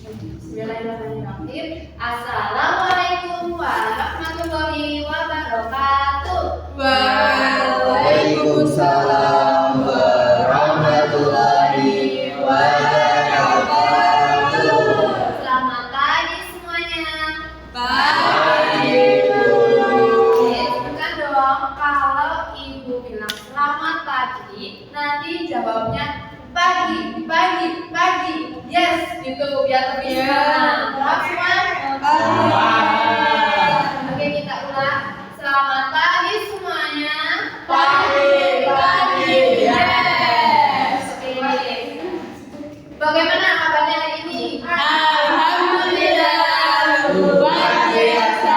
Bismillahirrahmanirrahim. Assalamualaikum warahmatullahi wabarakatuh. Waalaikumsalam warahmatullahi wabarakatuh. Selamat pagi semuanya. Pagi. Bukan dong, kalau ibu bilang selamat pagi, nanti jawabnya pagi. Yes, gitu biar lebih semangat. Oke, kita ulang. Selamat pagi semuanya. Pagi. Yes. Oke. Bagaimana kabarnya hari ini? Alhamdulillah, luar biasa.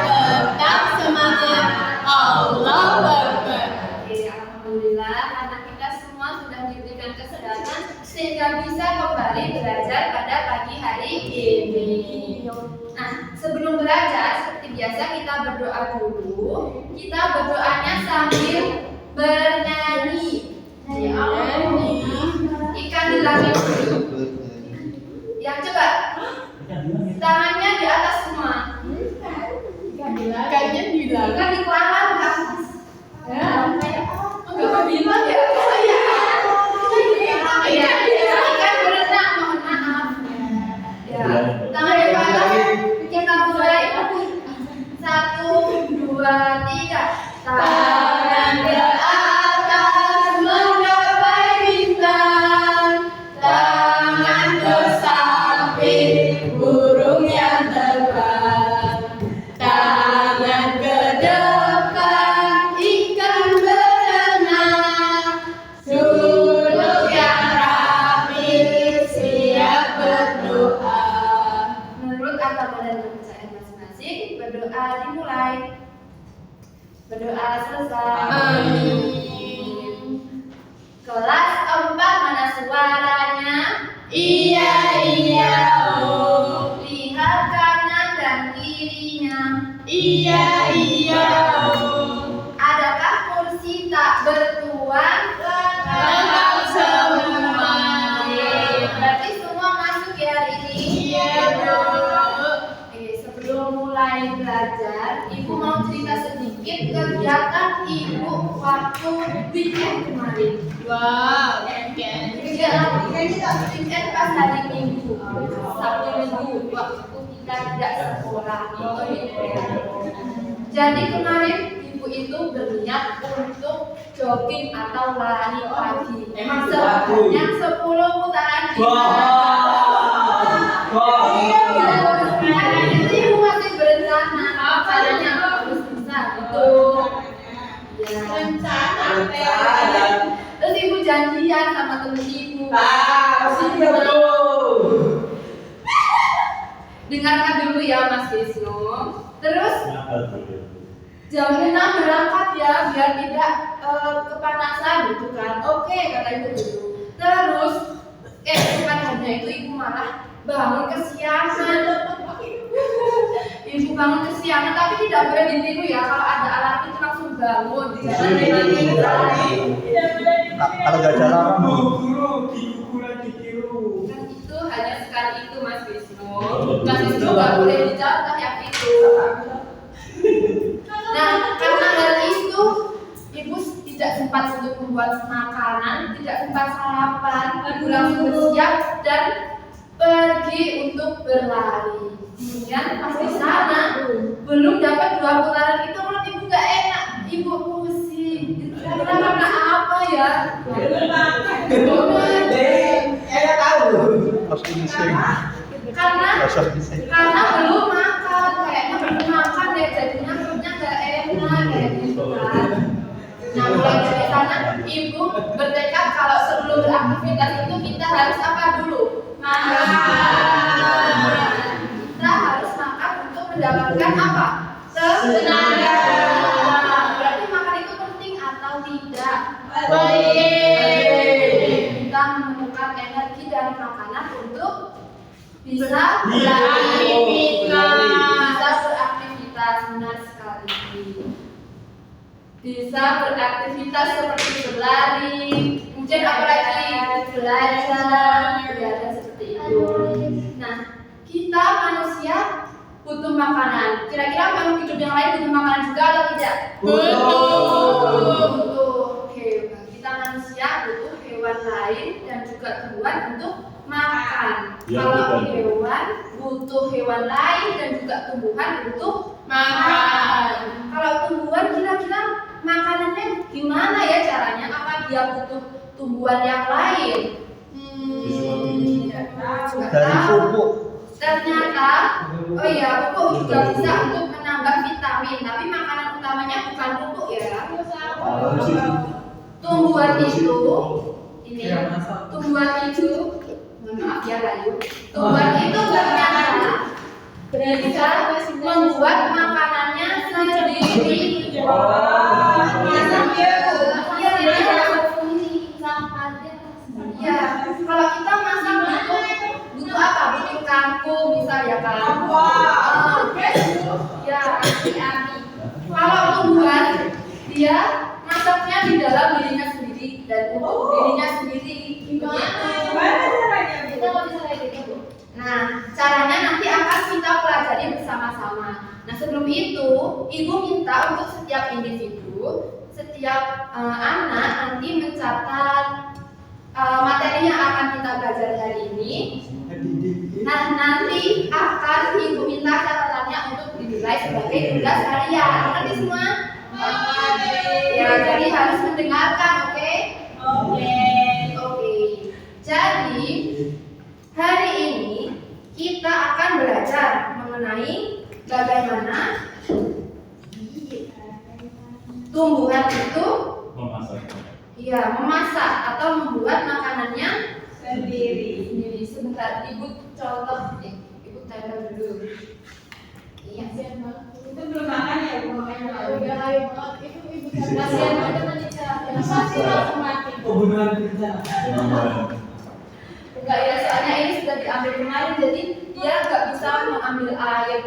Tetap semangat. Allahu Akbar. Oke, alhamdulillah karena kita semua sudah diberikan kesehatan sehingga bisa kembali belajar pada pagi hari ini. Nah, sebelum belajar seperti biasa kita berdoa dulu. Kita berdoanya sambil bernyanyi. Ya Allah. Ikan di langit. Yang coba tangannya di atas semua. Ikannya bilang. Bukan di kolam kan? Enggak bilang ya. Ikan berenang, mohon maaf. Ya, tangannya ke atas. Kita mulai. 1, 2, 3. Tangan ke atas menggapai bintang. Tangan ke samping burung yang terbang. Tangan ke depan ikan berenang. Suluk yang rapi siap berdoa. Menurut agama dan kepercayaan masing-masing, berdoa dimulai. Berdoa selesai. Amin. Kelas 4 mana suaranya? Iya, oh. Lihat kanan dan kirinya. Iya, oh. Adakah kursi tak bertuan? Lengkap semua. Berarti semua masuk ya hari ini? Iya, Bu. Sebelum mulai belajar, Ibu mau cerita sedikit kegiatan Ibu waktu weekend kemarin. Wow, Kegiatan weekend pas hari Minggu, Sabtu Minggu, waktu kita tidak sekolah. Jadi kemarin Ibu itu berniat untuk jogging atau lari pagi. Sebanyak 10 putaran. Ibu masih berencana caranya harus bisa gitu. Terus Ibu janjian sama temen Ibu. Dengarkan dulu ya Mas Wisnu. Terus jam 6 berangkat ya biar tidak kepanasan gitu kan. Oke, kata Ibu gitu. Terus bukan hanya itu, Ibu malah bangun kesiangan. Ibu bangun kesiangan tapi tidak boleh ditiru ya. Kalau ada alarm itu langsung bangun. Jangan ditiru. Kalau nggak ada alarm, Kan itu hanya sekali itu Mas Wisnu. Mas Wisnu nggak boleh dicontoh yang itu. Nah, karena hal itu Ibu tidak sempat untuk membuat makanan, tidak sempat sarapan. Ibu langsung bersiap dan pergi untuk berlari. Kemudian pas di sana belum dapat 2 putaran itu menurut Ibu gak enak. Ibu pusing. Karena apa ya? harus insting. Karena belum makan, kayaknya belum makan deh, jadinya perutnya gak enak kayak gitu kan. Nah, mulai dari sana Ibu bertekad kalau sebelum beraktivitas itu kita harus apa dulu? Makan. Kita harus makan untuk mendapatkan apa? Tenaga. Berarti makan itu penting atau tidak? Kita menemukan energi dari makanan untuk bisa beraktivitas, benar sekali. Bisa beraktivitas seperti berlari, mungkin apalagi belajar, ya seperti itu. Nah, kita manusia butuh makanan. Kira-kira makhluk hidup yang lain butuh makanan juga atau tidak? Butuh. Hewan. Kita manusia butuh hewan lain dan juga tumbuhan untuk makan. Ya, Kalau betul. hewan butuh hewan lain dan juga tumbuhan untuk Makan. Kalau tumbuhan kira-kira makanannya gimana ya caranya? Apa dia butuh tumbuhan yang lain? Dari pupuk. Ternyata, oh iya, pupuk juga bisa untuk menambah vitamin. Tapi makanan utamanya bukan pupuk ya. Tumbuhan itu, ini, tumbuhan itu, mohon maaf ya Bayu. Tumbuhan itu ternyata bisa membuat makanannya sendiri. Ya, kalau kita masak butuh apa? Butuh kangkung, misal ya kan? Ya, ami. Kalau tumbuhan, dia masaknya di dalam dirinya sendiri dan untuk dirinya sendiri. Kita nggak bisa kayak gitu. Nah, caranya nanti akan kita pelajari bersama-sama. Nah, sebelum itu, ibu minta untuk setiap individu, setiap anak nanti mencatat materi yang akan kita belajar hari ini. Nah, nanti akan ibu minta catatannya untuk dinilai sebagai tugas harian. Ngerti semua? Ya, jadi harus mendengarkan, oke? Oke. Jadi hari ini kita akan belajar mengenai bagaimana tumbuhan itu memasak atau membuat makanannya sendiri. Sebentar, ibu contoh, ibu tempel dulu. Iya, Itu belum makan ya, Bu? kasihan banget nanti Pembunuhan berencana. enggak ya, soalnya ini sudah diambil kemarin, jadi dia nggak bisa mengambil air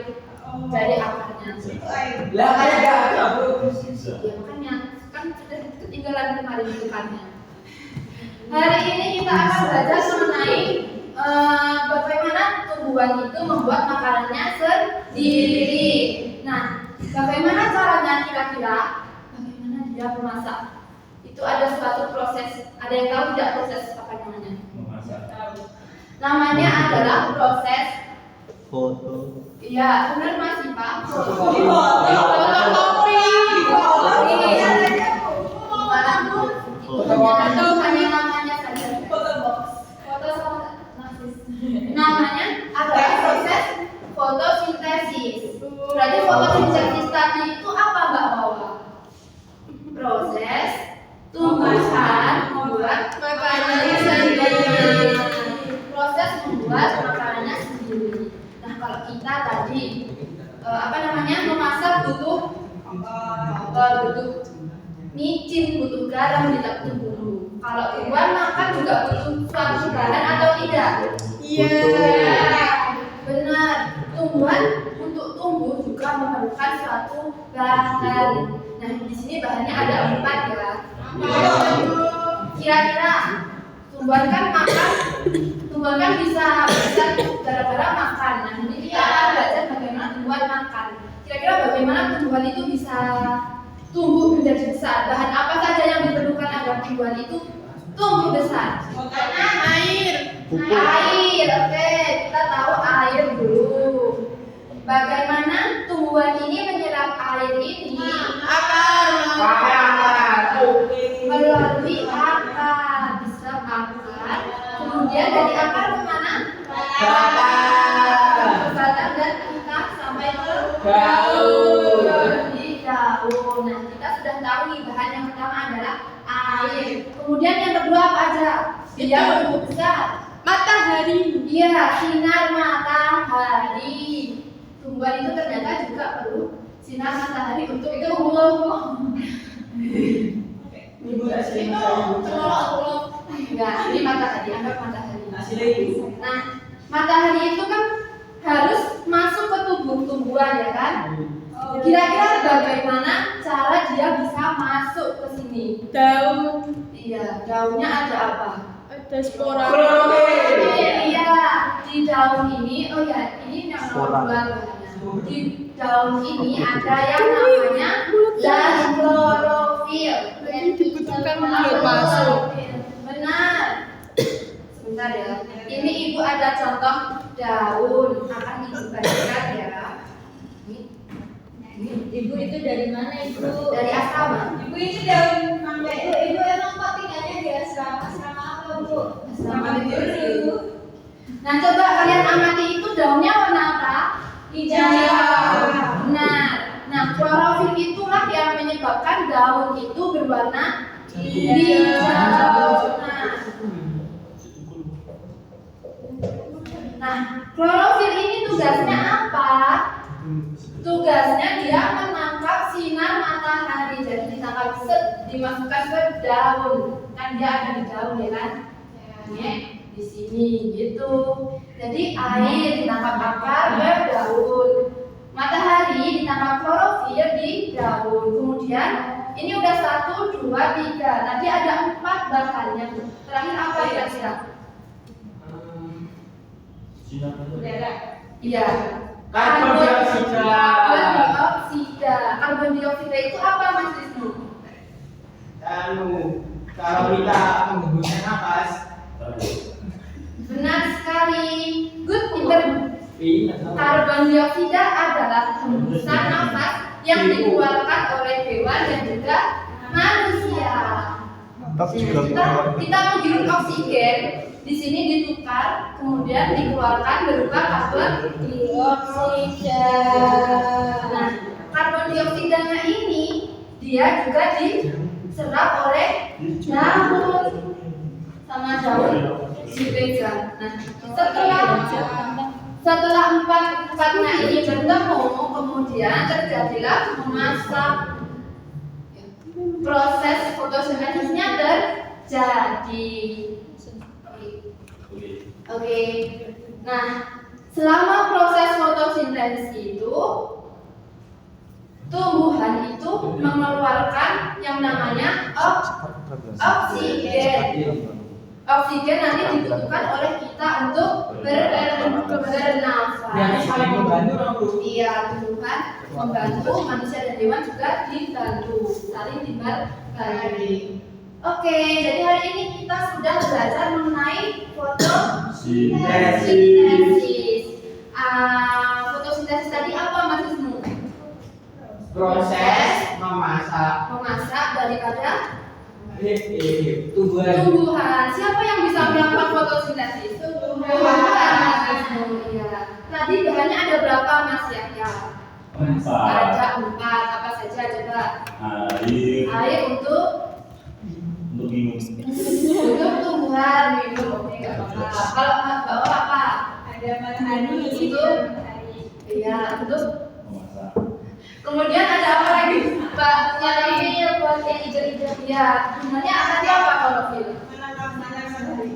dari akarnya. Lah kayak gak ada, Bu. Ya makanya kan sudah ketinggalan kemarin bukannya. Hari ini kita akan belajar mengenai bagaimana tumbuhan itu membuat makanannya sendiri. Nah, bagaimana caranya kira-kira? Bagaimana dia memasak? Itu ada suatu proses. Ada yang tahu tidak proses apa namanya? Namanya adalah proses Foto. iya, benar Mas Pak. Fotokopi. Atau hanya namanya saja. Namanya adalah proses fotosintesis. Berarti fotosintesis tadi itu apa Mbak Wawa? Proses tumbuhan membuat makanannya sendiri. Proses membuat makanannya sendiri. Nah, kalau kita tadi memasak butuh micin, butuh garam, tidak butuh bumbu. Kalau tumbuhan makan juga butuh suatu bahan atau tidak? Benar. Tumbuhan untuk tumbuh juga memerlukan suatu bahan. Nah, di sini bahannya ada 4 ya. Kira-kira tumbuhan kan bisa gara-gara makan. Nah, ini kita akan belajar bagaimana tumbuhan makan. Kira-kira bagaimana tumbuhan itu bisa tumbuh menjadi besar? Bahan apa saja yang diperlukan agar tumbuhan itu tumbuh besar? Air. Air, oke, kita tahu air dulu. Bagaimana tumbuhan ini menyerap air ini? Melalui akar, diserap akar. Kemudian dari akar kemana? Ke batang dan kita sampai ke Daun. di daun. Nah, kita sudah tahu nih bahan yang pertama adalah air. Kemudian yang kedua apa aja? Dia tumbuh besar. Matahari. Iya, sinar matahari. Tumbuhan itu ternyata juga perlu sinar matahari untuk tumbuh. Enggak, ini matahari, anggap matahari. Nah, matahari itu kan harus masuk ke tubuh tumbuhan ya kan? Kira-kira bagaimana cara dia bisa masuk ke sini? Daun. Iya, daunnya ada apa? Ada spora. Iya, di daun ini oh ya, ini yang nomor Kurang. 2 bahannya. Di daun ini ada yang namanya zat klorofil. Dibutuhkan buat masuk. Benar. Sebentar ya. Ini ibu ada contoh daun, akan ibu bacakan ya. Ibu itu dari mana ibu? Dari asrama. Ibu ini daun mangga. Ibu emang kok tinggalnya di asrama? Asrama apa bu? Asrama dulu. Nah coba kalian amati itu daunnya warna apa? Hijau. Benar. Nah klorofil itulah yang menyebabkan daun itu berwarna hijau. Nah klorofil ini tugasnya apa? Tugasnya dia menangkap sinar matahari. Jadi ditangkap dimasukkan ke daun. Kan dia ada di daun ya kan? Di sini gitu. Jadi air ditangkap akar ke daun. Matahari ditangkap klorofil di daun. Kemudian ini udah 1, 2, 3. Tadi ada 4 bahannya. Terakhir apa kira-kira? Udara. Iya. Karbon dioksida. Karbon dioksida itu apa Mas Wisnu? Kalau kita menghembuskan nafas, Benar sekali. Good, pinter. Karbon dioksida adalah hembusan nafas yang dikeluarkan oleh hewan dan juga manusia. Tapi juga Kita menghirup oksigen, di sini ditukar, kemudian dikeluarkan berupa karbon dioksida. Nah, karbon dioksidanya ini dia juga diserap oleh daun sama daun dipegang. Nah, setelah empatnya ini bertemu, kemudian terjadilah memasak. Proses fotosintesisnya terjadi. Oke. Nah, selama proses fotosintesis itu tumbuhan itu mengeluarkan yang namanya oksigen. Oksigen nanti dibutuhkan oleh kita untuk bernafas. saling membantu dong bu. Iya, tumbuhan membantu, manusia dan hewan juga dibantu, saling dibantu. Oke, jadi hari ini kita sudah belajar mengenai fotosintesis. Fotosintesis tadi apa Mas Wisnu? Proses memasak Memasak daripada tumbuhan. Siapa yang bisa melakukan fotosintesis? Tumbuhan, Mas Wisnu. Iya. Tadi bahannya ada berapa Mas Yahya? 4. Ada 4. Apa saja coba? Air Air untuk minum. tumbuhan minum. Oke, nggak apa-apa. Kalau Mas bawa apa? Ada matahari. Untuk iya, untuk Memasak. kemudian ada apa lagi? Pak, klorofil buat yang hijau-hijau. Ya, sebenarnya tadi apa klorofil?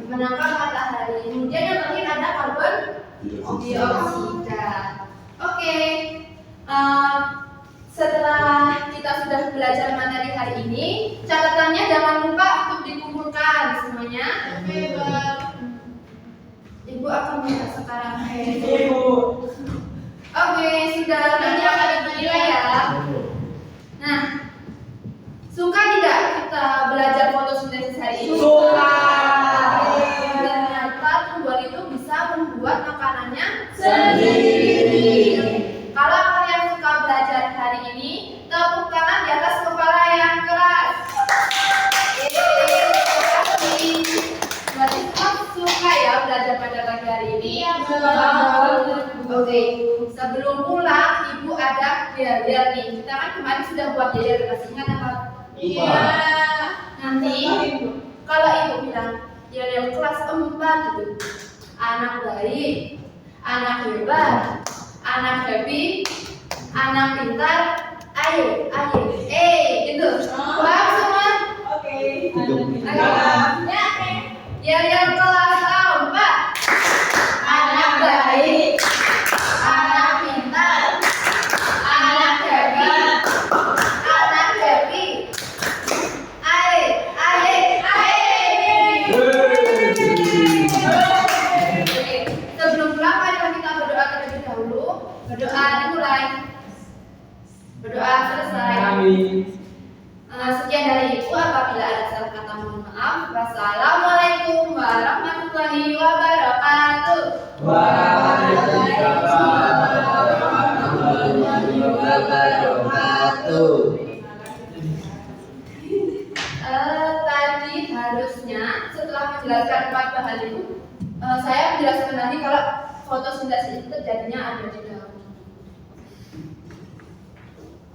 Menangkap matahari. Kemudian yang terakhir ada karbon dioksida. Oke. Setelah kita sudah belajar materi hari ini, catatannya jangan lupa untuk dikumpulkan semuanya. Ibu akan minta sekarang. Ibu. Oke, sudah nanti akan dinilai ya. Nah, suka tidak kita belajar fotosintesis hari ini? Suka. Ternyata tumbuhan itu bisa membuat makanannya Sendiri. Kalau kalian suka belajar hari ini, tepuk tangan di atas kepala yang keras. Berarti kamu suka ya belajar pada pagi hari ini? Iya, Bu. Oke, sebelum pulang, Ibu ada yel-yel nih. Kita kan kemarin sudah buat yel, masih ingat apa? Iya. Nanti kalau Ibu bilang yel kelas 4 gitu, anak baik, anak hebat, anak happy, anak pintar, ayo, gitu. Paham semua? Oke. Yang kelas 4, anak baik, anak pintar, anak hebat, anak happy, Sebelum pulang, mari kita berdoa Berdoa dimulai. Berdoa selesai. Amin. Sekian dari Ibu, apabila ada salah kata mohon maaf. Wassalamualaikum warahmatullahi wabarakatuh. Waalaikumsalam. Tadi harusnya setelah menjelaskan 4 bahan itu, saya menjelaskan lagi kalau fotosintesis itu terjadinya ada di daun.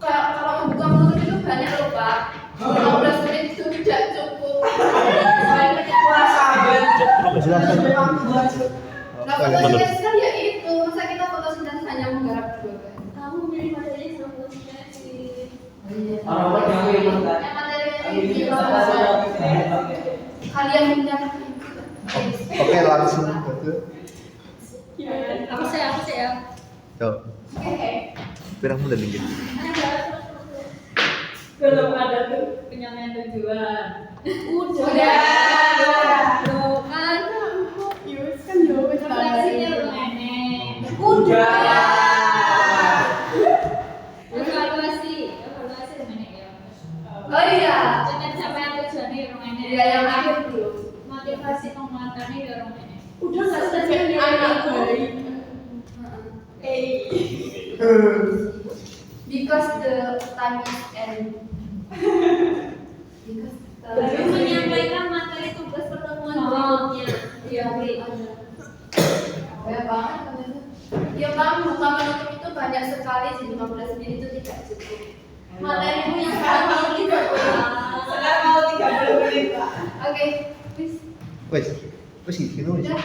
Kalau membuka mulut itu banyak loh Pak. 15 menit itu tidak cukup. Wah, sahabat. Jelaskan. Nah, fotosintesis kan ya itu, masa kita fotosintesis hanya menggarap 2 bahan. Kamu milih materinya sama fotosintesis. Orang-orang yang milih kan. Yang materinya Ini ini kita salah. kalian mencatat. Oke, langsung ke Aku saya. Coba. Oke. Pirang mudah nih. Belum ada tuh penyampaian tujuan. Udah. Kan Yus kan Yus. Refleksinya belum enek. Udah. Evaluasi gimana ya? Oh iya. Jangan sampai tujuannya belum enek. Iya yang akhir dulu. Motivasi penguatannya belum enek. Udah nggak selesai anak bayi. Because the time is end. Because Baru menyampaikan materi tugas pertemuan berikutnya. Iya, banyak banget ternyata. Ya Bang, buka menutup itu banyak sekali, jadi 15 menit itu tidak cukup. Materimu yang sekarang mau kita Sekarang mau 30 menit, Pak. Oke, please. Wes, wes gitu. Udah.